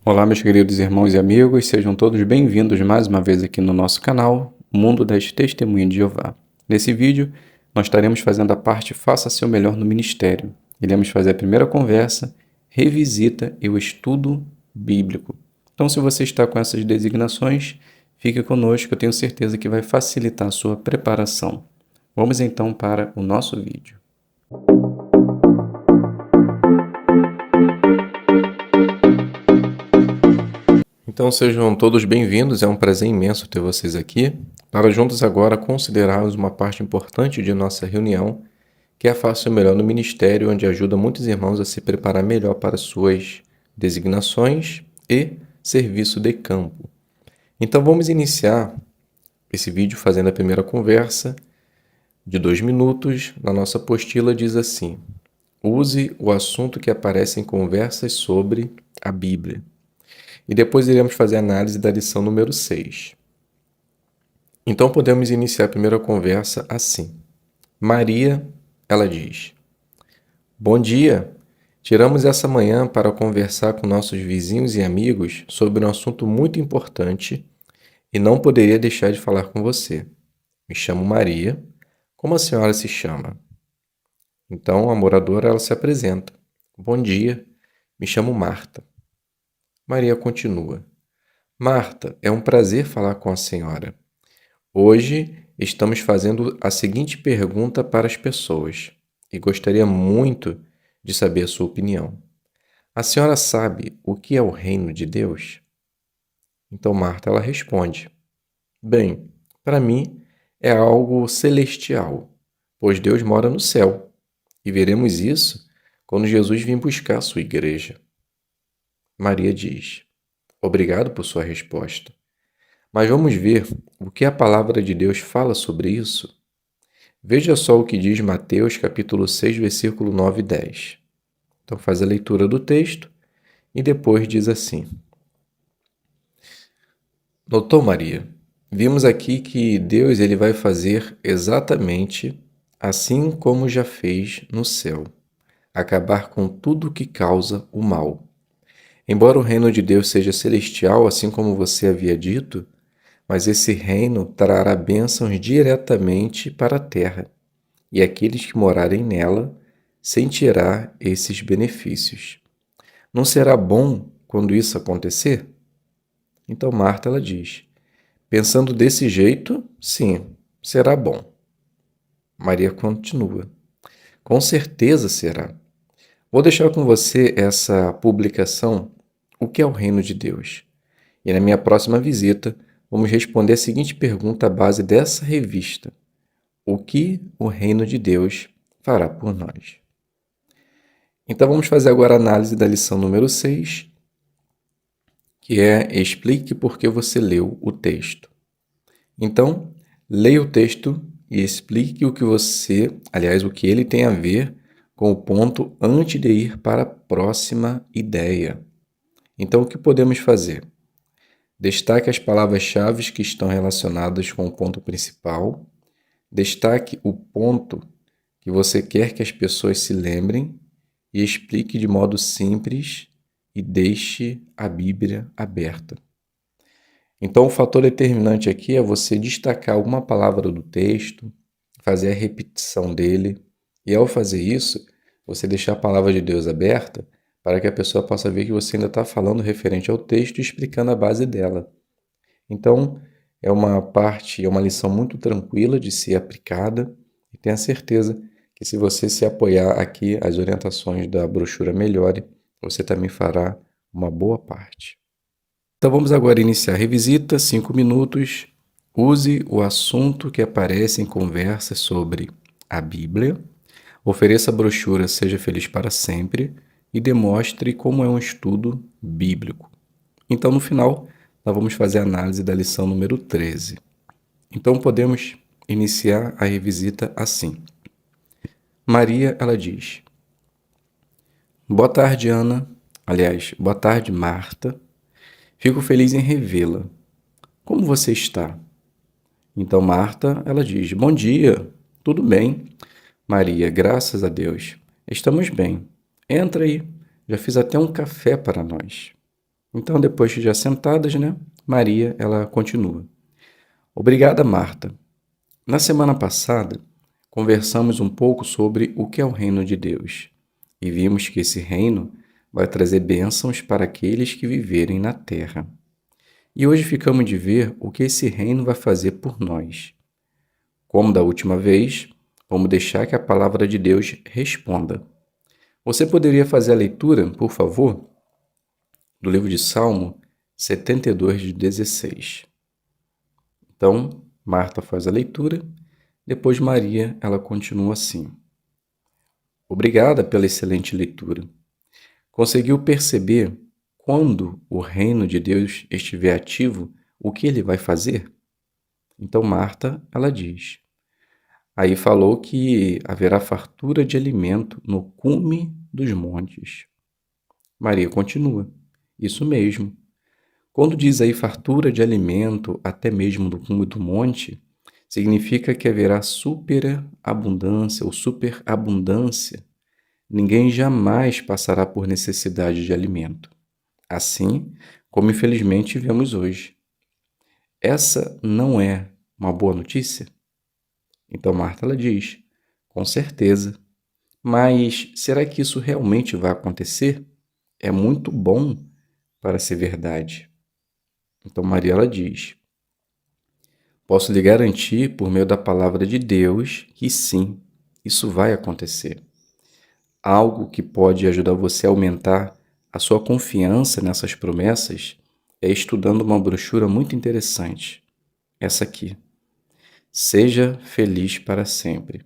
Olá, meus queridos irmãos e amigos, sejam todos bem-vindos mais uma vez aqui no nosso canal, Mundo das Testemunhas de Jeová. Nesse vídeo, nós estaremos fazendo a parte Faça Seu Melhor no Ministério. Iremos fazer a primeira conversa, revisita e o estudo bíblico. Então, se você está com essas designações, fique conosco, eu tenho certeza que vai facilitar a sua preparação. Vamos então para o nosso vídeo. Então sejam todos bem-vindos, é um prazer imenso ter vocês aqui, para juntos agora considerarmos uma parte importante de nossa reunião, que é a Faça o Melhor no Ministério, onde ajuda muitos irmãos a se preparar melhor para suas designações e serviço de campo. Então vamos iniciar esse vídeo fazendo a primeira conversa de 2 minutos. Na nossa apostila diz assim: use o assunto que aparece em conversas sobre a Bíblia. E depois iremos fazer a análise da lição número 6. Então podemos iniciar a primeira conversa assim. Maria, ela diz: Bom dia! Tiramos essa manhã para conversar com nossos vizinhos e amigos sobre um assunto muito importante e não poderia deixar de falar com você. Me chamo Maria. Como a senhora se chama? Então a moradora ela se apresenta. Bom dia, me chamo Marta. Maria continua: Marta, é um prazer falar com a senhora. Hoje estamos fazendo a seguinte pergunta para as pessoas e gostaria muito de saber a sua opinião. A senhora sabe o que é o reino de Deus? Então Marta ela responde: Bem, para mim é algo celestial, pois Deus mora no céu e veremos isso quando Jesus vir buscar a sua igreja. Maria diz: Obrigado por sua resposta. Mas vamos ver o que a palavra de Deus fala sobre isso? Veja só o que diz Mateus capítulo 6, versículo 9 e 10. Então faz a leitura do texto e depois diz assim: Notou, Maria? Vimos aqui que Deus ele vai fazer exatamente assim como já fez no céu, acabar com tudo que causa o mal. Embora o reino de Deus seja celestial, assim como você havia dito, mas esse reino trará bênçãos diretamente para a terra, e aqueles que morarem nela sentirá esses benefícios. Não será bom quando isso acontecer? Então Marta ela diz: pensando desse jeito, sim, será bom. Maria continua: com certeza será. Vou deixar com você essa publicação, O que é o Reino de Deus? E na minha próxima visita, vamos responder a seguinte pergunta à base dessa revista: o que o Reino de Deus fará por nós? Então vamos fazer agora a análise da lição número 6, que é explique por que você leu o texto. Então, leia o texto e explique o que ele tem a ver com o ponto antes de ir para a próxima ideia. Então, o que podemos fazer? Destaque as palavras-chave que estão relacionadas com o ponto principal. Destaque o ponto que você quer que as pessoas se lembrem e explique de modo simples e deixe a Bíblia aberta. Então, o fator determinante aqui é você destacar alguma palavra do texto, fazer a repetição dele, e ao fazer isso, você deixar a palavra de Deus aberta para que a pessoa possa ver que você ainda está falando referente ao texto e explicando a base dela. Então, é uma lição muito tranquila de ser aplicada, e tenha certeza que se você se apoiar aqui as orientações da brochura Melhore, você também fará uma boa parte. Então vamos agora iniciar a revisita, 5 minutos. Use o assunto que aparece em conversas sobre a Bíblia. Ofereça a brochura Seja Feliz para Sempre e demonstre como é um estudo bíblico. Então, no final, nós vamos fazer a análise da lição número 13. Então, podemos iniciar a revisita assim. Maria, ela diz: Boa tarde, Ana. Aliás, boa tarde, Marta. Fico feliz em revê-la. Como você está? Então Marta, ela diz: Bom dia, tudo bem? Maria, graças a Deus, estamos bem. Entra aí, já fiz até um café para nós. Então, depois de já sentadas, né, Maria, ela continua. Obrigada, Marta. Na semana passada, conversamos um pouco sobre o que é o reino de Deus e vimos que esse reino vai trazer bênçãos para aqueles que viverem na terra. E hoje ficamos de ver o que esse reino vai fazer por nós. Como da última vez, vamos deixar que a palavra de Deus responda. Você poderia fazer a leitura, por favor, do livro de Salmo 72, de 16. Então, Marta faz a leitura, depois Maria, ela continua assim. Obrigada pela excelente leitura. Conseguiu perceber quando o reino de Deus estiver ativo, o que ele vai fazer? Então Marta, ela diz. Aí falou que haverá fartura de alimento no cume dos montes. Maria continua. Isso mesmo. Quando diz aí fartura de alimento, até mesmo no cume do monte, significa que haverá superabundância ou superabundância. Ninguém jamais passará por necessidade de alimento. Assim como infelizmente vemos hoje. Essa não é uma boa notícia? Então Marta ela diz, com certeza. Mas será que isso realmente vai acontecer? É muito bom para ser verdade. Então Maria ela diz, posso lhe garantir por meio da palavra de Deus que sim, isso vai acontecer. Algo que pode ajudar você a aumentar a sua confiança nessas promessas é estudando uma brochura muito interessante. Essa aqui. Seja feliz para sempre.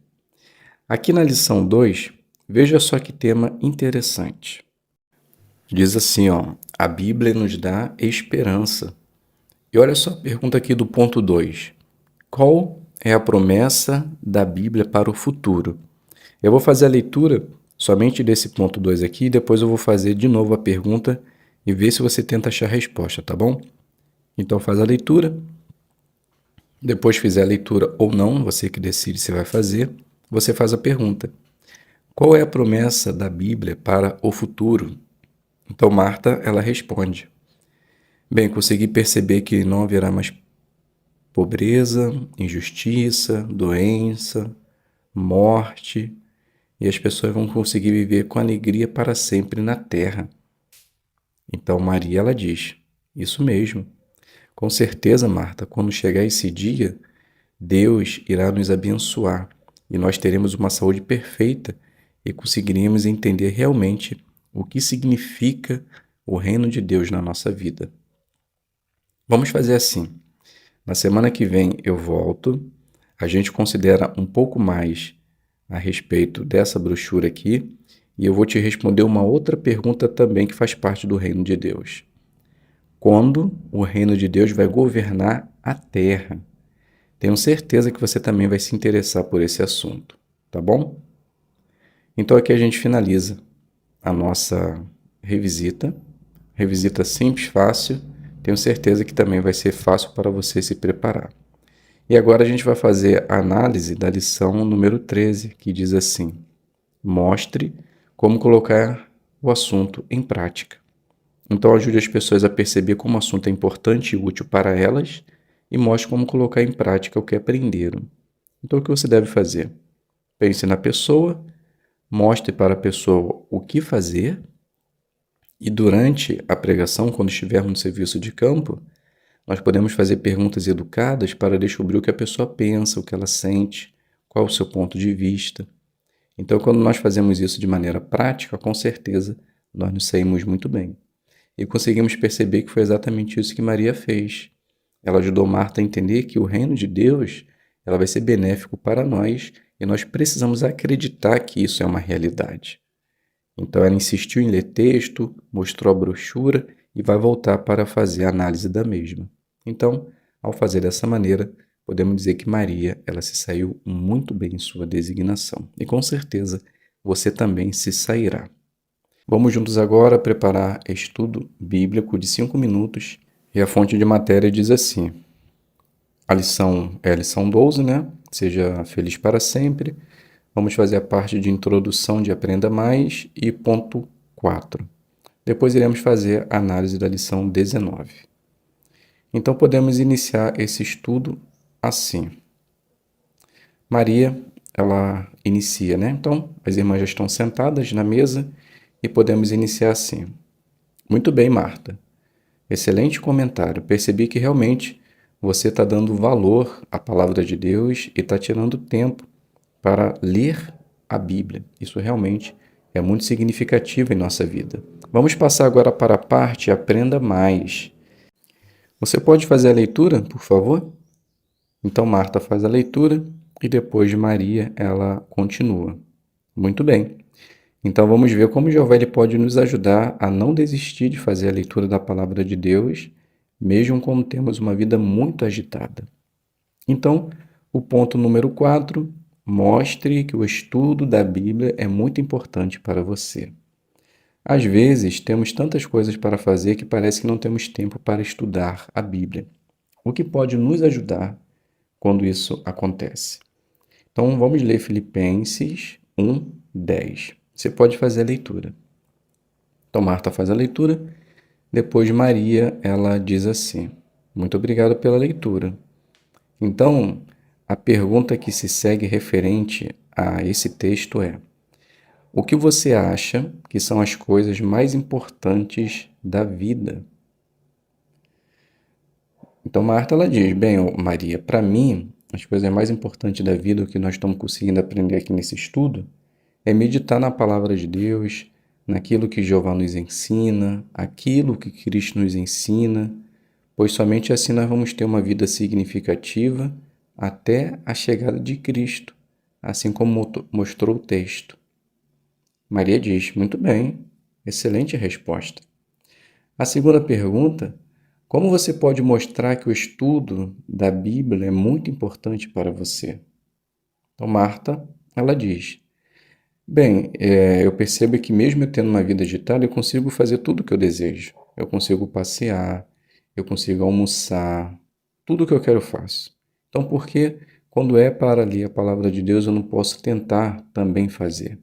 Aqui na lição 2, veja só que tema interessante. Diz assim, ó, a Bíblia nos dá esperança. E olha só a pergunta aqui do ponto 2. Qual é a promessa da Bíblia para o futuro? Eu vou fazer a leitura somente desse ponto 2 aqui, e depois eu vou fazer de novo a pergunta e ver se você tenta achar a resposta, tá bom? Então faz a leitura. Depois fizer a leitura ou não, você que decide se vai fazer, você faz a pergunta. Qual é a promessa da Bíblia para o futuro? Então Marta, ela responde. Bem, consegui perceber que não haverá mais pobreza, injustiça, doença, morte, e as pessoas vão conseguir viver com alegria para sempre na terra. Então Maria, ela diz, isso mesmo. Com certeza, Marta, quando chegar esse dia, Deus irá nos abençoar e nós teremos uma saúde perfeita e conseguiremos entender realmente o que significa o reino de Deus na nossa vida. Vamos fazer assim. Na semana que vem eu volto, a gente considera um pouco mais a respeito dessa brochura aqui e eu vou te responder uma outra pergunta também que faz parte do reino de Deus. Quando o reino de Deus vai governar a terra? Tenho certeza que você também vai se interessar por esse assunto, tá bom? Então aqui a gente finaliza a nossa revisita. Revisita simples, fácil. Tenho certeza que também vai ser fácil para você se preparar. E agora a gente vai fazer a análise da lição número 13, que diz assim: mostre como colocar o assunto em prática. Então ajude as pessoas a perceber como o assunto é importante e útil para elas e mostre como colocar em prática o que aprenderam. Então o que você deve fazer? Pense na pessoa, mostre para a pessoa o que fazer e durante a pregação, quando estivermos no serviço de campo, nós podemos fazer perguntas educadas para descobrir o que a pessoa pensa, o que ela sente, qual é o seu ponto de vista. Então, quando nós fazemos isso de maneira prática, com certeza nós nos saímos muito bem. E conseguimos perceber que foi exatamente isso que Maria fez. Ela ajudou Marta a entender que o reino de Deus ela vai ser benéfico para nós e nós precisamos acreditar que isso é uma realidade. Então ela insistiu em ler texto, mostrou a brochura e vai voltar para fazer a análise da mesma. Então, ao fazer dessa maneira, podemos dizer que Maria ela se saiu muito bem em sua designação. E com certeza você também se sairá. Vamos juntos agora preparar estudo bíblico de 5 minutos. E a fonte de matéria diz assim. A lição é a lição 12, né? Seja feliz para sempre. Vamos fazer a parte de introdução de Aprenda Mais e ponto 4. Depois iremos fazer a análise da lição 19. Então podemos iniciar esse estudo assim. Maria, ela inicia, né? Então, as irmãs já estão sentadas na mesa e podemos iniciar assim. Muito bem, Marta. Excelente comentário. Percebi que realmente você está dando valor à palavra de Deus e está tirando tempo para ler a Bíblia. Isso realmente é muito significativo em nossa vida. Vamos passar agora para a parte Aprenda Mais. Você pode fazer a leitura, por favor? Então, Marta faz a leitura e depois de Maria ela continua. Muito bem. Então, vamos ver como Jeová ele pode nos ajudar a não desistir de fazer a leitura da palavra de Deus, mesmo quando temos uma vida muito agitada. Então, o ponto número 4, mostre que o estudo da Bíblia é muito importante para você. Às vezes, temos tantas coisas para fazer que parece que não temos tempo para estudar a Bíblia. O que pode nos ajudar quando isso acontece? Então, vamos ler Filipenses 1:10. Você pode fazer a leitura. Então, Marta faz a leitura. Depois, Maria, ela diz assim: Muito obrigado pela leitura. Então, a pergunta que se segue referente a esse texto é: o que você acha que são as coisas mais importantes da vida? Então, Marta, ela diz: Bem, Maria, para mim, as coisas mais importantes da vida, o que nós estamos conseguindo aprender aqui nesse estudo, é meditar na palavra de Deus, naquilo que Jeová nos ensina, aquilo que Cristo nos ensina, pois somente assim nós vamos ter uma vida significativa até a chegada de Cristo, assim como mostrou o texto. Maria diz: Muito bem, excelente resposta. A segunda pergunta: como você pode mostrar que o estudo da Bíblia é muito importante para você? Então, Marta, ela diz: Bem, eu percebo que mesmo eu tendo uma vida agitada, eu consigo fazer tudo o que eu desejo. Eu consigo passear, eu consigo almoçar, tudo o que eu quero eu faço. Então, por que quando é para ler a palavra de Deus eu não posso tentar também fazer?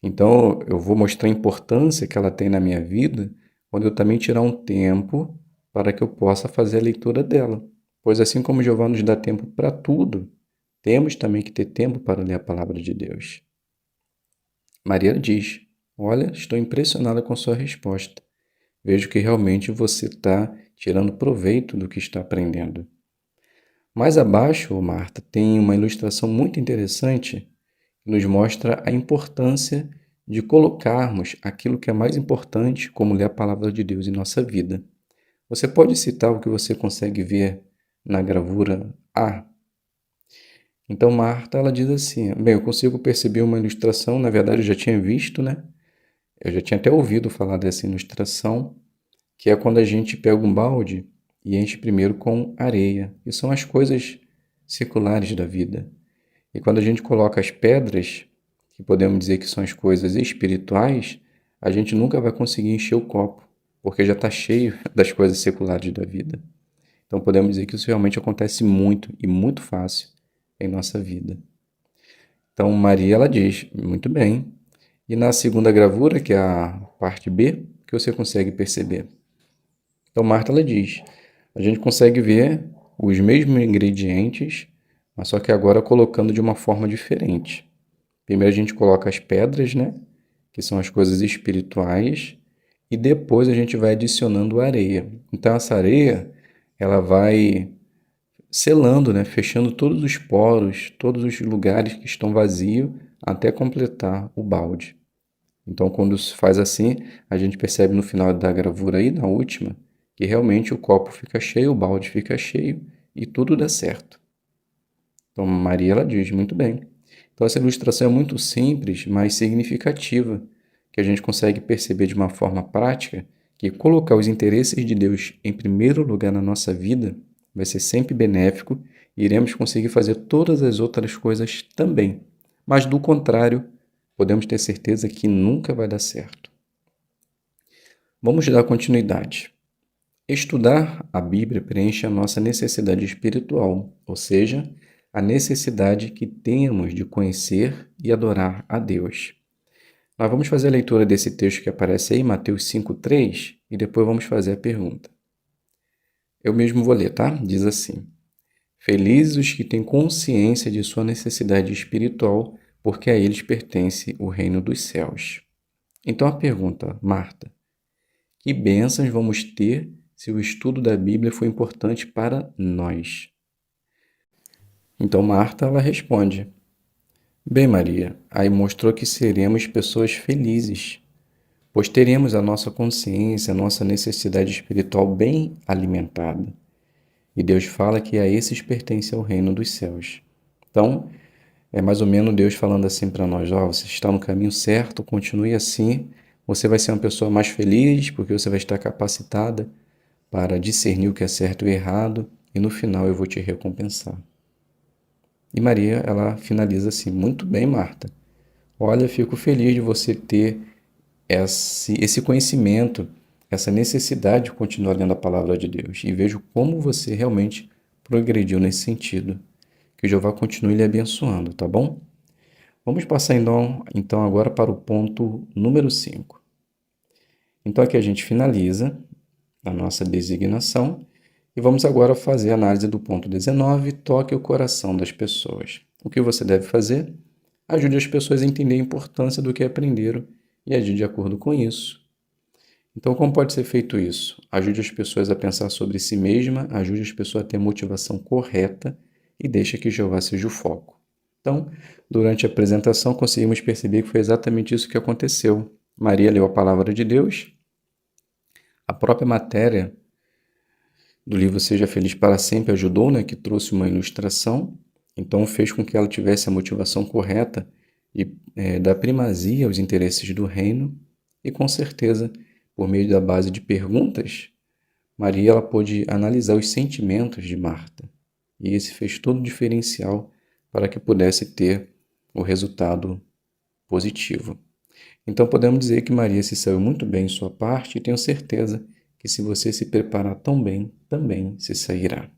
Então, eu vou mostrar a importância que ela tem na minha vida quando eu também tirar um tempo para que eu possa fazer a leitura dela. Pois assim como Jeová nos dá tempo para tudo, temos também que ter tempo para ler a palavra de Deus. Maria diz: Olha, estou impressionada com sua resposta. Vejo que realmente você está tirando proveito do que está aprendendo. Mais abaixo, Marta, tem uma ilustração muito interessante que nos mostra a importância de colocarmos aquilo que é mais importante, como ler a palavra de Deus em nossa vida. Você pode citar o que você consegue ver na gravura A? Então, Marta, ela diz assim: Bem, eu consigo perceber uma ilustração, na verdade eu já tinha visto, né? Eu já tinha até ouvido falar dessa ilustração, que é quando a gente pega um balde e enche primeiro com areia, que são as coisas seculares da vida. E quando a gente coloca as pedras, que podemos dizer que são as coisas espirituais, a gente nunca vai conseguir encher o copo, porque já está cheio das coisas seculares da vida. Então podemos dizer que isso realmente acontece muito e muito fácil em nossa vida. Então Maria, ela diz: Muito bem. E na segunda gravura, que é a parte B, que você consegue perceber? Então Marta, ela diz: a gente consegue ver os mesmos ingredientes, mas só que agora colocando de uma forma diferente. Primeiro a gente coloca as pedras, né? Que são as coisas espirituais, e depois a gente vai adicionando a areia. Então essa areia, ela vai selando, né? Fechando todos os poros, todos os lugares que estão vazios, até completar o balde. Então, quando se faz assim, a gente percebe no final da gravura aí, na última, que realmente o copo fica cheio, o balde fica cheio e tudo dá certo. Então, Maria, ela diz: Muito bem. Então, essa ilustração é muito simples, mas significativa, que a gente consegue perceber de uma forma prática que colocar os interesses de Deus em primeiro lugar na nossa vida vai ser sempre benéfico e iremos conseguir fazer todas as outras coisas também. Mas, do contrário, podemos ter certeza que nunca vai dar certo. Vamos dar continuidade. Estudar a Bíblia preenche a nossa necessidade espiritual, ou seja, a necessidade que temos de conhecer e adorar a Deus. Nós vamos fazer a leitura desse texto que aparece aí, Mateus 5:3, e depois vamos fazer a pergunta. Eu mesmo vou ler, tá? Diz assim: Felizes os que têm consciência de sua necessidade espiritual, porque a eles pertence o reino dos céus. Então a pergunta, Marta: que bênçãos vamos ter se o estudo da Bíblia for importante para nós? Então Marta, ela responde: Bem, Maria, aí mostrou que seremos pessoas felizes, pois teremos a nossa consciência, a nossa necessidade espiritual bem alimentada. E Deus fala que a esses pertence ao reino dos céus. Então, é mais ou menos Deus falando assim para nós: ó, você está no caminho certo, continue assim, você vai ser uma pessoa mais feliz, porque você vai estar capacitada para discernir o que é certo e errado, e no final eu vou te recompensar. E Maria, ela finaliza assim: muito bem, Marta. Olha, fico feliz de você ter esse conhecimento, essa necessidade de continuar lendo a palavra de Deus. E vejo como você realmente progrediu nesse sentido. Que Jeová continue lhe abençoando, tá bom? Vamos passar então agora para o ponto número 5. Então aqui a gente finaliza a nossa designação e vamos agora fazer a análise do ponto 19, toque o coração das pessoas. O que você deve fazer? Ajude as pessoas a entender a importância do que aprenderam e agir de acordo com isso. Então, como pode ser feito isso? Ajude as pessoas a pensar sobre si mesma, ajude as pessoas a ter a motivação correta e deixe que Jeová seja o foco. Então, durante a apresentação, conseguimos perceber que foi exatamente isso que aconteceu. Maria leu a palavra de Deus, a própria matéria do livro Seja Feliz para Sempre ajudou, né, que trouxe uma ilustração, então fez com que ela tivesse a motivação correta de dar primazia aos interesses do reino e, com certeza, por meio da base de perguntas, Maria ela pôde analisar os sentimentos de Marta. E esse fez todo o diferencial para que pudesse ter o resultado positivo. Então podemos dizer que Maria se saiu muito bem em sua parte e tenho certeza que se você se preparar tão bem, também se sairá.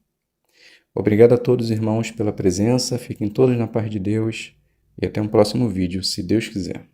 Obrigado a todos, irmãos, pela presença. Fiquem todos na paz de Deus e até um próximo vídeo, se Deus quiser.